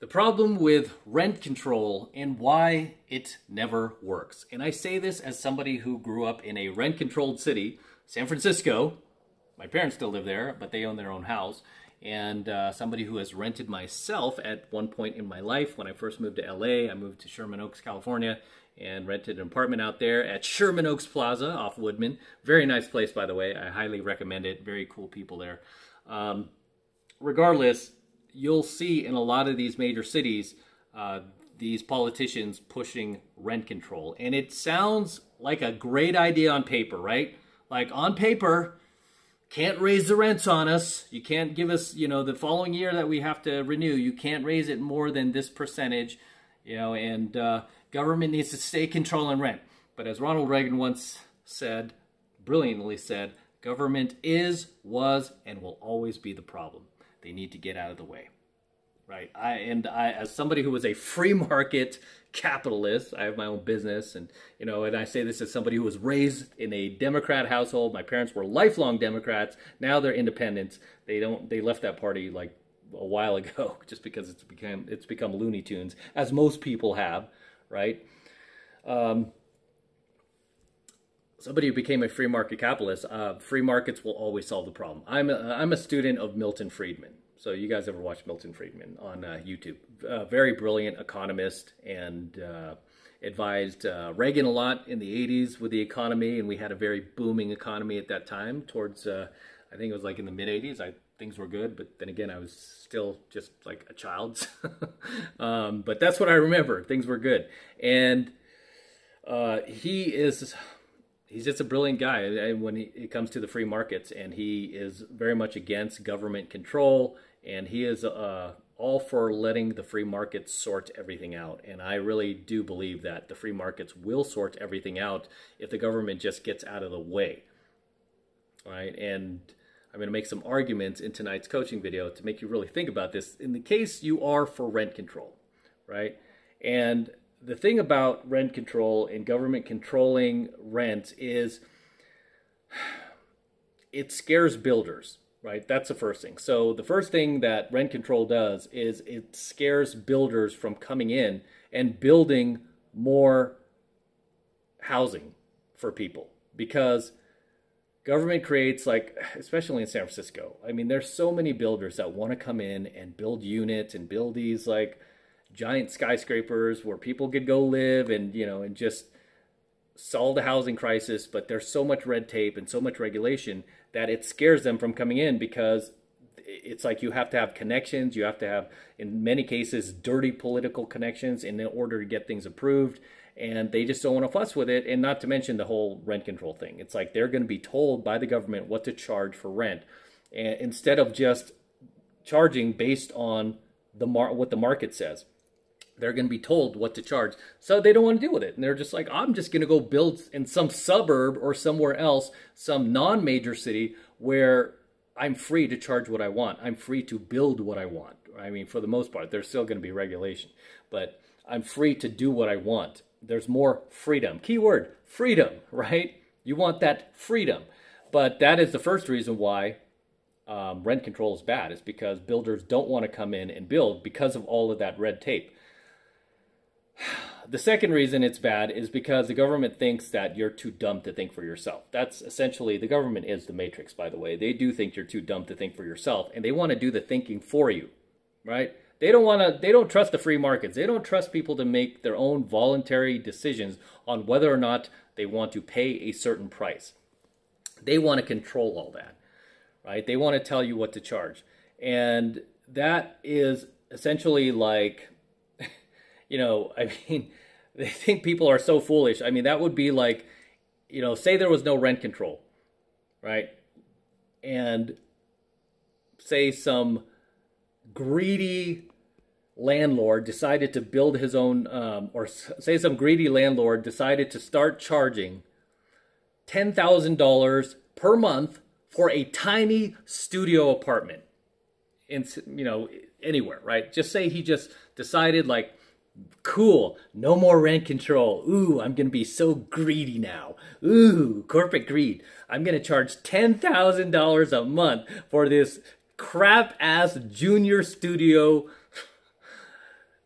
The problem with rent control and why it never works. And I say this as somebody who grew up in a rent-controlled city, San Francisco. My parents still live there, but they own their own house. And somebody who has rented myself at one point in my life. When I first moved to LA, I moved to Sherman Oaks, California, and rented an apartment out there at Sherman Oaks Plaza off Woodman. Very nice place, by the way. I highly recommend it. Very cool people there. Regardless, you'll see in a lot of these major cities, these politicians pushing rent control. And it sounds like a great idea on paper, right? Like on paper, can't raise the rents on us. You can't give us, the following year that we have to renew, you can't raise it more than this percentage, and government needs to stay controlling rent. But as Ronald Reagan once said, brilliantly said, government is, was, and will always be the problem. They need to get out of the way, right? I, as somebody who was a free market capitalist, I have my own business, and and I say this as somebody who was raised in a Democrat household. My parents were lifelong Democrats. Now they're independents. They left that party like a while ago, just because it's become Looney Tunes, as most people have, right? Somebody who became a free market capitalist, free markets will always solve the problem. I'm a student of Milton Friedman. So you guys ever watch Milton Friedman on YouTube? Very brilliant economist, and advised Reagan a lot in the 80s with the economy, and we had a very booming economy at that time towards, I think it was like in the mid 80s. Things were good, but then again, I was still just like a child. But that's what I remember. Things were good. And he's just a brilliant guy when it comes to the free markets, and he is very much against government control, and he is all for letting the free markets sort everything out. And I really do believe that the free markets will sort everything out if the government just gets out of the way, right? And I'm going to make some arguments in tonight's coaching video to make you really think about this in the case you are for rent control, right? And the thing about rent control and government controlling rent is it scares builders, right? That's the first thing. So the first thing that rent control does is it scares builders from coming in and building more housing for people, because government creates, like, especially in San Francisco, I mean, there's so many builders that want to come in and build units and build these like giant skyscrapers where people could go live and, and just solve the housing crisis. But there's so much red tape and so much regulation that it scares them from coming in, because it's like you have to have connections. You have to have, in many cases, dirty political connections in order to get things approved. And they just don't want to fuss with it. And not to mention the whole rent control thing. It's like they're going to be told by the government what to charge for rent, and instead of just charging based on what the market says. They're going to be told what to charge. So they don't want to deal with it. And they're just like, I'm just going to go build in some suburb or somewhere else, some non-major city where I'm free to charge what I want. I'm free to build what I want. I mean, for the most part, there's still going to be regulation, but I'm free to do what I want. There's more freedom. Keyword, freedom, right? You want that freedom. But that is the first reason why rent control is bad, is because builders don't want to come in and build because of all of that red tape. The second reason it's bad is because the government thinks that you're too dumb to think for yourself. That's essentially, the government is the Matrix, by the way. They do think you're too dumb to think for yourself, and they want to do the thinking for you, right? They don't trust the free markets. They don't trust people to make their own voluntary decisions on whether or not they want to pay a certain price. They want to control all that, right? They want to tell you what to charge. And that is essentially like, I mean, they think people are so foolish. I mean, that would be like, say there was no rent control, right? And say some greedy landlord decided to build his own, or say some greedy landlord decided to start charging $10,000 per month for a tiny studio apartment in, anywhere, right? Just say he just decided, like, cool, no more rent control. Ooh, I'm going to be so greedy now. Ooh, corporate greed. I'm going to charge $10,000 a month for this crap-ass junior studio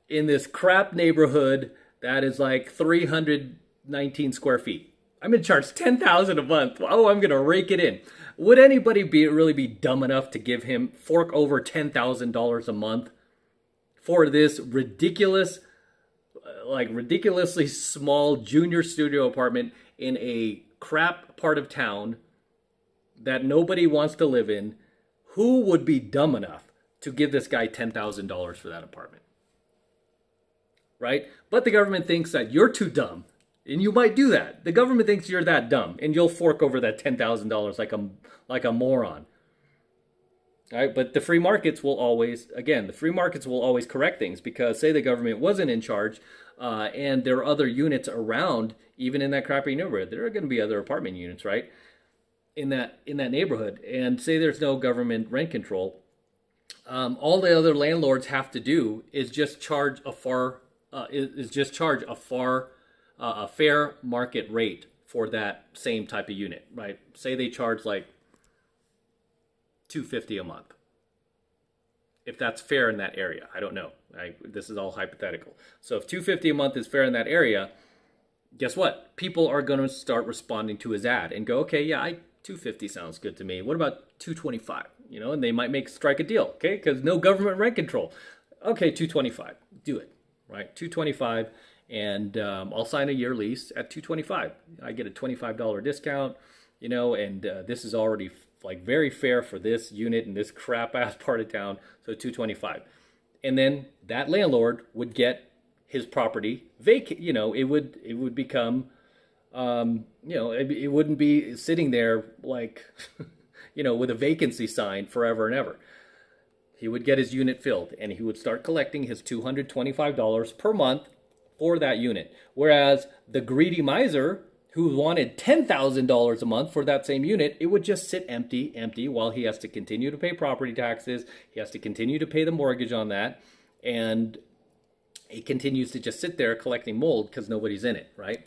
in this crap neighborhood that is like 319 square feet. I'm going to charge $10,000 a month. Oh, I'm going to rake it in. Would anybody really be dumb enough to give him fork over $10,000 a month for this ridiculous, like ridiculously small junior studio apartment in a crap part of town that nobody wants to live in? Who would be dumb enough to give this guy $10,000 for that apartment? Right? But the government thinks that you're too dumb. And you might do that. The government thinks you're that dumb, and you'll fork over that $10,000 like a moron. All right, but the free markets will always, again, the free markets will always correct things, because say the government wasn't in charge, and there are other units around, even in that crappy neighborhood. There are going to be other apartment units, right, in that neighborhood. And say there's no government rent control, all the other landlords have to do is just charge a fair market rate for that same type of unit, right? Say they charge like $250 a month. If that's fair in that area, I don't know. This is all hypothetical. So if $250 a month is fair in that area, guess what? People are going to start responding to his ad and go, okay, yeah, $250 sounds good to me. What about $225? You know, and they might strike a deal, okay? Because no government rent control. Okay, $225, do it, right? $225. And I'll sign a year lease at $225. I get a $25 discount, you know, and this is already like very fair for this unit in this crap ass part of town. So $225, and then that landlord would get his property vacant. You know, it would become, you know, it wouldn't be sitting there like, you know, with a vacancy sign forever and ever. He would get his unit filled, and he would start collecting his $225 per month for that unit. Whereas the greedy miser who wanted $10,000 a month for that same unit, it would just sit empty while he has to continue to pay property taxes. He has to continue to pay the mortgage on that. And he continues to just sit there collecting mold because nobody's in it, right?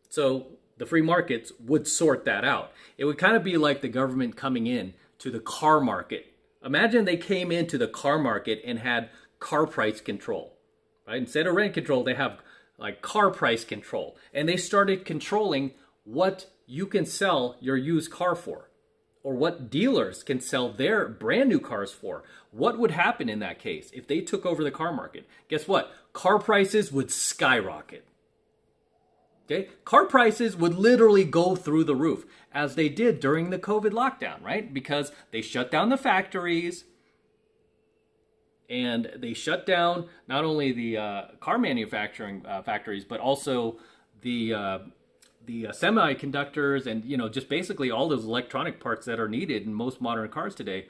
So the free markets would sort that out. It would kind of be like the government coming in to the car market. Imagine they came into the car market and had car price control. Right? Instead of rent control, they have like car price control. And they started controlling what you can sell your used car for, or what dealers can sell their brand new cars for. What would happen in that case if they took over the car market? Guess what? Car prices would skyrocket. Okay? Car prices would literally go through the roof, as they did during the COVID lockdown, right? Because they shut down the factories. And they shut down not only the car manufacturing factories, but also the semiconductors and, you know, just basically all those electronic parts that are needed in most modern cars today.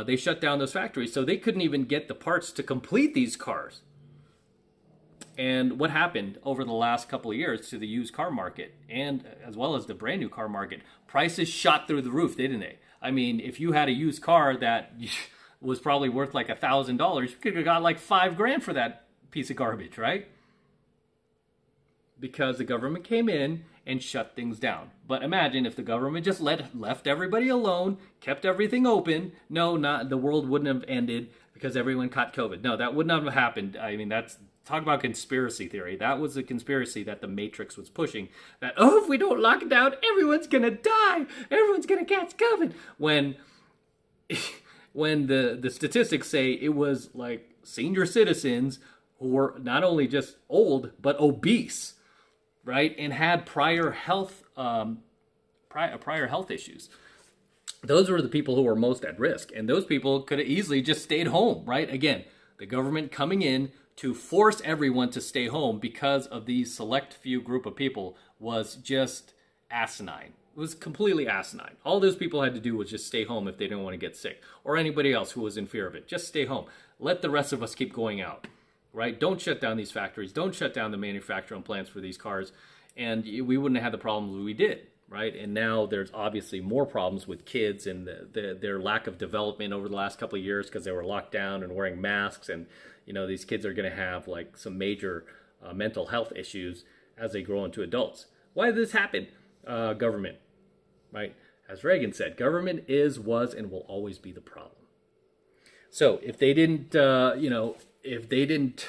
They shut down those factories, so they couldn't even get the parts to complete these cars. And what happened over the last couple of years to the used car market, and as well as the brand new car market? Prices shot through the roof, didn't they? I mean, if you had a used car that was probably worth like $1,000, you could have got like $5,000 for that piece of garbage, right? Because the government came in and shut things down. But imagine if the government just left everybody alone, kept everything open. No, the world wouldn't have ended because everyone caught COVID. No, that would not have happened. I mean, talk about conspiracy theory. That was the conspiracy that the Matrix was pushing. That, oh, if we don't lock it down, everyone's gonna die. Everyone's gonna catch COVID. When the statistics say it was like senior citizens who were not only just old, but obese, right? And had prior health issues. Those were the people who were most at risk. And those people could have easily just stayed home, right? Again, the government coming in to force everyone to stay home because of these select few group of people was just asinine. It was completely asinine. All those people had to do was just stay home if they didn't want to get sick, or anybody else who was in fear of it. Just stay home. Let the rest of us keep going out, right? Don't shut down these factories. Don't shut down the manufacturing plants for these cars, and we wouldn't have had the problems we did, right? And now there's obviously more problems with kids and their lack of development over the last couple of years because they were locked down and wearing masks, and you know, these kids are going to have like some major mental health issues as they grow into adults. Why did this happen? Government. Right? As Reagan said, government is, was, and will always be the problem. So if they didn't, you know, if they didn't,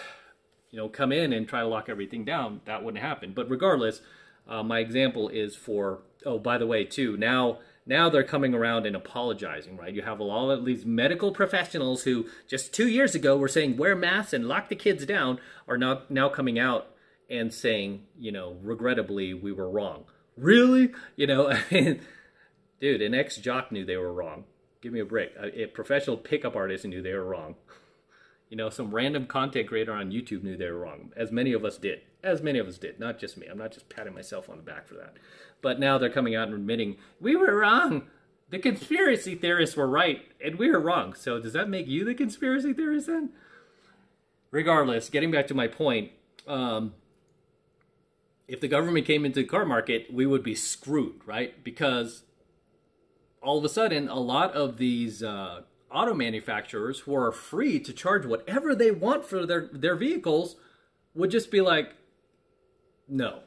come in and try to lock everything down, that wouldn't happen. But regardless, my example is for, oh, by the way, too, now they're coming around and apologizing, right? You have a lot of these medical professionals who just 2 years ago were saying wear masks and lock the kids down, are now coming out and saying, regrettably, we were wrong. Really? Dude, an ex-jock knew they were wrong. Give me a break. A professional pickup artist knew they were wrong. Some random content creator on YouTube knew they were wrong. As many of us did. Not just me. I'm not just patting myself on the back for that. But now they're coming out and admitting, we were wrong. The conspiracy theorists were right, and we were wrong. So does that make you the conspiracy theorist then? Regardless, getting back to my point, if the government came into the car market, we would be screwed, right? Because all of a sudden, a lot of these auto manufacturers who are free to charge whatever they want for their vehicles would just be like, no,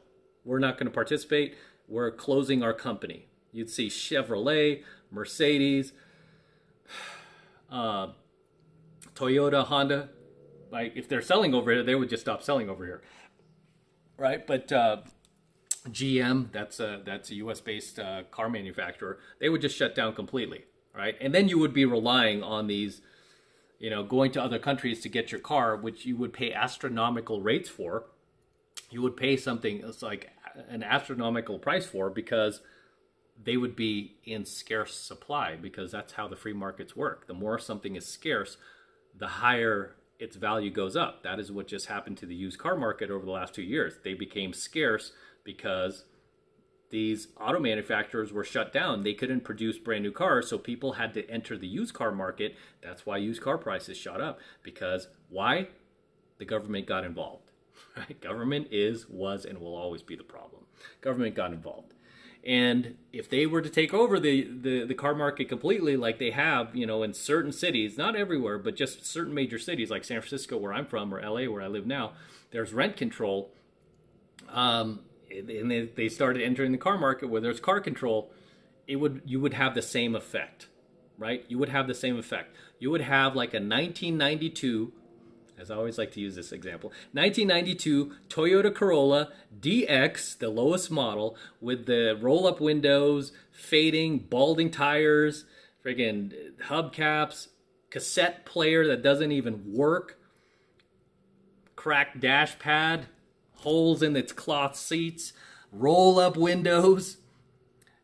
we're not going to participate. We're closing our company. You'd see Chevrolet, Mercedes, Toyota, Honda. Like, if they're selling over here, they would just stop selling over here, right? But GM, that's a US-based car manufacturer, they would just shut down completely, right? And then you would be relying on these, going to other countries to get your car, which you would pay astronomical rates for. You would pay something like an astronomical price for, because they would be in scarce supply, because that's how the free markets work. The more something is scarce, the higher its value goes up. That is what just happened to the used car market over the last 2 years. They became scarce because these auto manufacturers were shut down. They couldn't produce brand new cars, so people had to enter the used car market. That's why used car prices shot up. Because why? The government got involved. Right? Government was, and will always be the problem. Government got involved. And if they were to take over the car market completely, like they have, in certain cities, not everywhere, but just certain major cities like San Francisco, where I'm from, or LA, where I live now, there's rent control. And they started entering the car market where there's car control. You would have the same effect, right? You would have the same effect. You would have like a 1992, as I always like to use this example, 1992 Toyota Corolla DX, the lowest model, with the roll-up windows, fading, balding tires, friggin' hubcaps, cassette player that doesn't even work, cracked dash pad, holes in its cloth seats, roll-up windows.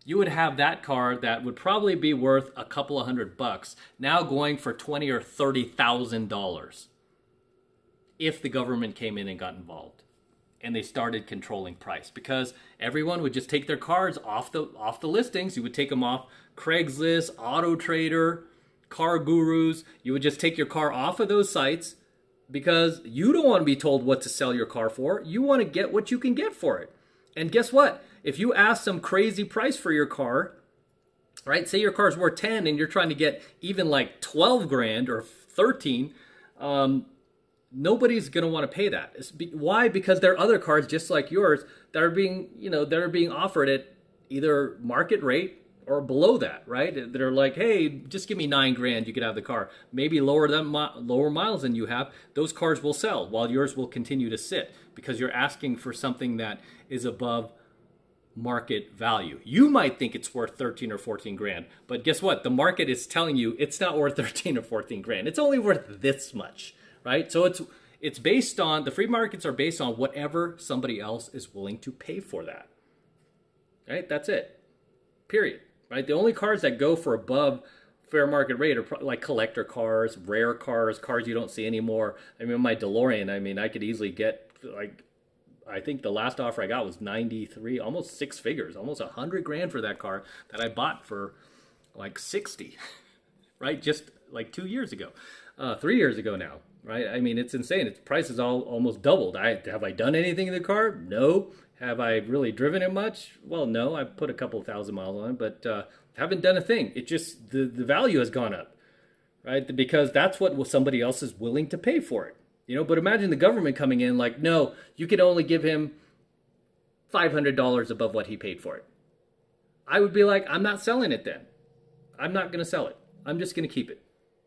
You would have that car that would probably be worth a couple of $100 now going for $20,000 or $30,000 if the government came in and got involved and they started controlling price, because everyone would just take their cars off the listings. You would take them off Craigslist, Auto Trader, Car Gurus. You would just take your car off of those sites, because you don't want to be told what to sell your car for. You want to get what you can get for it. And guess what? If you ask some crazy price for your car, right? Say your car's worth 10 and you're trying to get even like 12 grand or 13, nobody's going to want to pay that. Why? Because there are other cars just like yours that are being offered at either market rate or below that, right? They're like, hey, just give me 9 grand, you could have the car. Maybe lower miles than you have. Those cars will sell while yours will continue to sit, because you're asking for something that is above market value. You might think it's worth 13 or 14 grand, but guess what? The market is telling you it's not worth 13 or 14 grand. It's only worth this much, right? So it's based on, the free markets are based on whatever somebody else is willing to pay for that, right? That's it, period. Right? The only cars that go for above fair market rate are like collector cars, rare cars, cars you don't see anymore. I mean, my DeLorean, I could easily get, like, I think the last offer I got was 93, almost 6 figures, almost 100 grand for that car that I bought for like 60, right? Just like 2 years ago, 3 years ago now, right? I mean, it's insane. Its price is almost doubled. Have I done anything in the car? No. Have I really driven it much? Well, no. I've put a couple of thousand miles on it, but haven't done a thing. It just, the value has gone up, right? Because that's what somebody else is willing to pay for it. But imagine the government coming in like, no, you could only give him $500 above what he paid for it. I would be like, I'm not selling it then. I'm not going to sell it. I'm just going to keep it,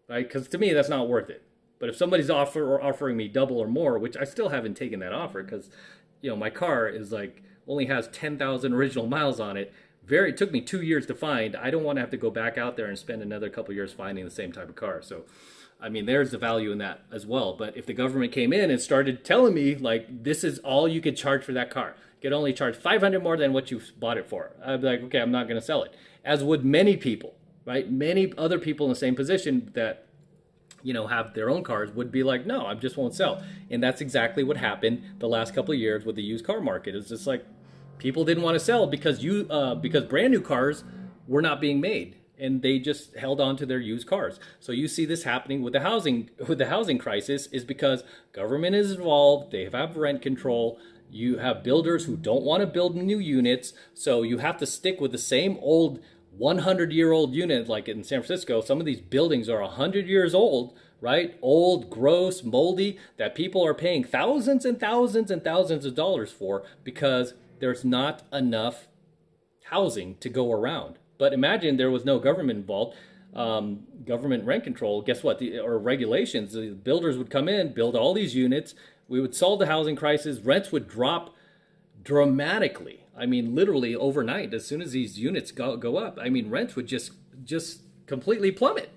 right? Because to me, that's not worth it. But if somebody's offering me double or more, which I still haven't taken that offer because, you know, my car is like only has 10,000 original miles on it. It took me 2 years to find. I don't want to have to go back out there and spend another couple years finding the same type of car. So, I mean, there's the value in that as well. But if the government came in and started telling me, like, this is all you could charge for that car, you could only charge $500 more than what you bought it for, I'd be like, okay, I'm not going to sell it. As would many people, right? Many other people in the same position that, you know, have their own cars would be like, no, I just won't sell. And that's exactly what happened the last couple of years with the used car market. It's just like people didn't want to sell because brand new cars were not being made, and they just held on to their used cars. So you see this happening with the housing crisis is because government is involved. They have rent control. You have builders who don't want to build new units, so you have to stick with the same old 100-year-old unit. Like in San Francisco, some of these buildings are 100 years old, right? Old, gross, moldy, that people are paying thousands and thousands and thousands of dollars for because there's not enough housing to go around. But imagine there was no government involved, government rent control. Guess what? Or regulations. The builders would come in, build all these units. We would solve the housing crisis. Rents would drop dramatically. I mean, literally overnight. As soon as these units go up, I mean, rents would just completely plummet,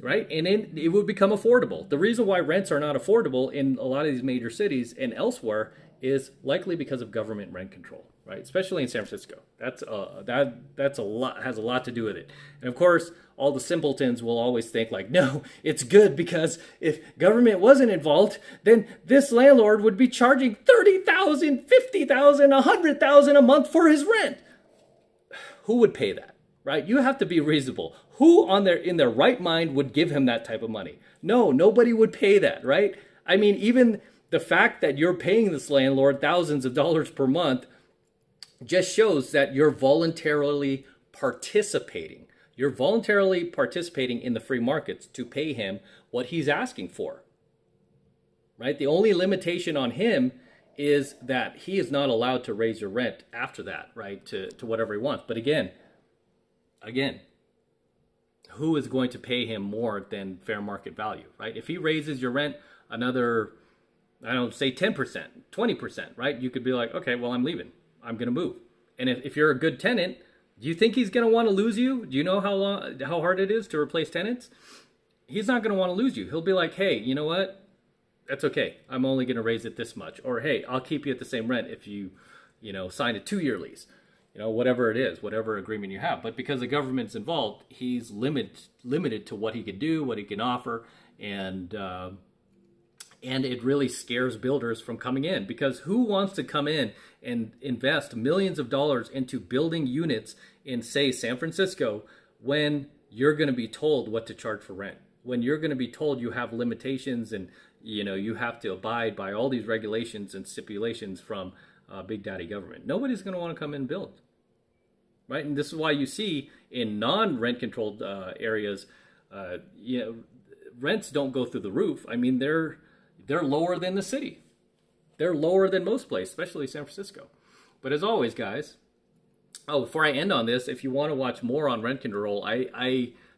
right? And then it would become affordable. The reason why rents are not affordable in a lot of these major cities and elsewhere is likely because of government rent control, right? Especially in San Francisco. That's a lot, has a lot to do with it. And of course, all the simpletons will always think like, no, it's good because if government wasn't involved, then this landlord would be charging $30,000, $50,000, $100,000 a month for his rent. Who would pay that, right? You have to be reasonable. Who in their right mind would give him that type of money? No, nobody would pay that, right? I mean, even the fact that you're paying this landlord thousands of dollars per month just shows that you're voluntarily participating. You're voluntarily participating in the free markets to pay him what he's asking for, right? The only limitation on him is that he is not allowed to raise your rent after that, right, to whatever he wants. But again, who is going to pay him more than fair market value, right? If he raises your rent another, I don't say 10%, 20%, right? You could be like, okay, well, I'm leaving. I'm going to move. And if you're a good tenant, do you think he's going to want to lose you? Do you know how hard it is to replace tenants? He's not going to want to lose you. He'll be like, hey, you know what? That's okay. I'm only going to raise it this much. Or, hey, I'll keep you at the same rent if you sign a 2-year lease. Whatever it is, whatever agreement you have. But because the government's involved, he's limited to what he can do, what he can offer, and it really scares builders from coming in, because who wants to come in and invest millions of dollars into building units in, say, San Francisco when you're going to be told what to charge for rent, when you're going to be told you have limitations and you have to abide by all these regulations and stipulations from Big Daddy government? Nobody's going to want to come in and build, right? And this is why you see in non-rent controlled areas, rents don't go through the roof. I mean, they're lower than the city. They're lower than most places, especially San Francisco. But as always, guys, before I end on this, if you want to watch more on rent control,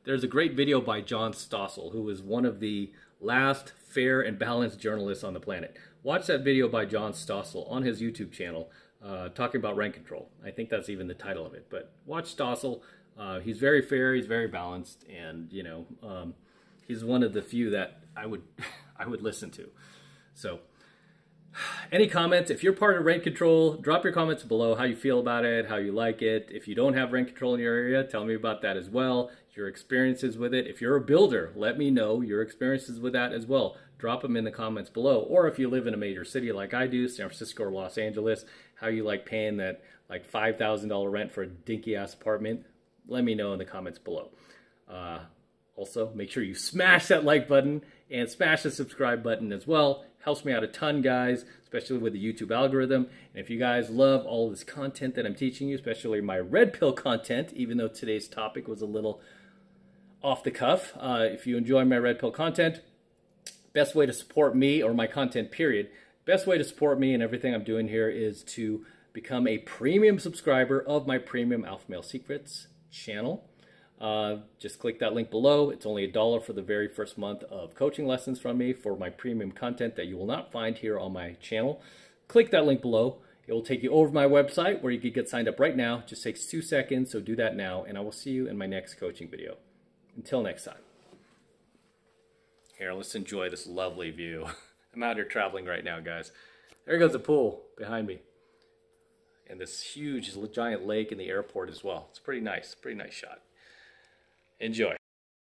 there's a great video by John Stossel, who is one of the last fair and balanced journalists on the planet. Watch that video by John Stossel on his YouTube channel, talking about rent control. I think that's even the title of it. But watch Stossel. He's very fair. He's very balanced, and he's one of the few that I would listen to. So, any comments? If you're part of rent control, drop your comments below, how you feel about it, how you like it. If you don't have rent control in your area, tell me about that as well, your experiences with it. If you're a builder, let me know your experiences with that as well. Drop them in the comments below. Or if you live in a major city like I do, San Francisco or Los Angeles, how you like paying that like $5,000 rent for a dinky-ass apartment, let me know in the comments below. Also, make sure you smash that like button and smash the subscribe button as well. Helps me out a ton, guys, especially with the YouTube algorithm. And if you guys love all this content that I'm teaching you, especially my red pill content, even though today's topic was a little off the cuff, if you enjoy my red pill content, best way to support me, or my content period, best way to support me and everything I'm doing here is to become a premium subscriber of my premium Alpha Male Secrets channel. just click that link below. It's only $1 for the very first month of coaching lessons from me for my premium content that you will not find here on my channel. Click that link below. It will take you over to my website where you can get signed up right now. It just takes 2 seconds, so do that now, and I will see you in my next coaching video. Until next time. Here, let's enjoy this lovely view. I'm out here traveling right now, guys. There goes the pool behind me. And this huge, giant lake in the airport as well. It's pretty nice shot. Enjoy.